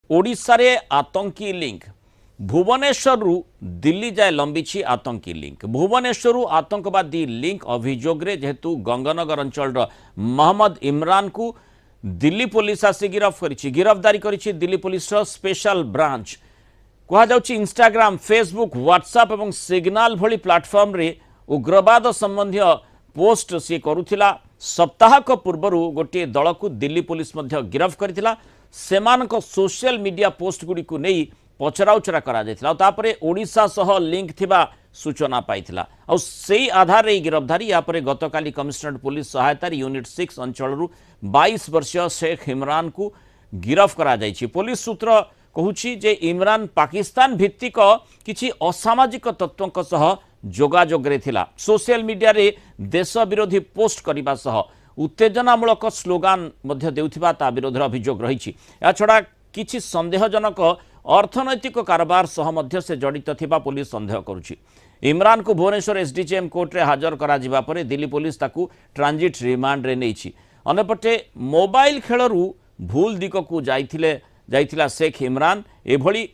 ओडिशारे आतंकी लिंक भुवनेश्वर दिल्ली जाए लंबी आतंकी लिंक भुवनेश्वर आतंकवादी लिंक अभियोग जेहेतु गंगानगर अंचल मोहम्मद इमरान को दिल्ली पुलिस आसी गिरफ्तारी करी दिल्ली पुलिस स्पेशल ब्रांच कहुँ इंस्टाग्राम फेसबुक व्हाट्सएप और सिग्नल भली प्लाटफर्म रे उग्रवाद संबंधी पोस्ट सी करुला सप्ताहक पूर्वर गोटे दल को दिल्ली पुलिस गिरफ्त करथिला सेमानक सोशल मीडिया पोस्ट गुडी को नहीं पचराउचरा करा जायतिला तापरे ओडिशा सह लिंक थिबा सूचना पाइथिला और सेही आधार रे गिरफ्तारी यापरे गतकाली कमिशनरेट पुलिस सहायता यूनिट 6 अंचल 22 वर्षीय शेख इमरान को गिरफ्त करा जायछि। पुलिस सूत्र कहूछि जे इमरान पाकिस्तान भित्तिक किछि असामाजिक तत्वों सह जोगाजोग रे थिला सोशल मीडिया रे देश विरोधी पोस्ट करने सह उत्तेजनामूलक स्लोगान मध्य देउथिबा ता विरोध अभियोग रही। छड़ा किछि संदेहजनक अर्थनैतिक कारबार सह मध्य से जड़ित थिबा पुलिस संदेह करुछि। इमरान को भुवनेश्वर एसडीजेएम कोर्ट रे हाजर करा जिबा परे दिल्ली पुलिस ताकू ट्रांजिट रिमांड रे नेछि। अन्यपटे मोबाइल खेलरू भूल दिक को जाइथिला शेख इमरान एभली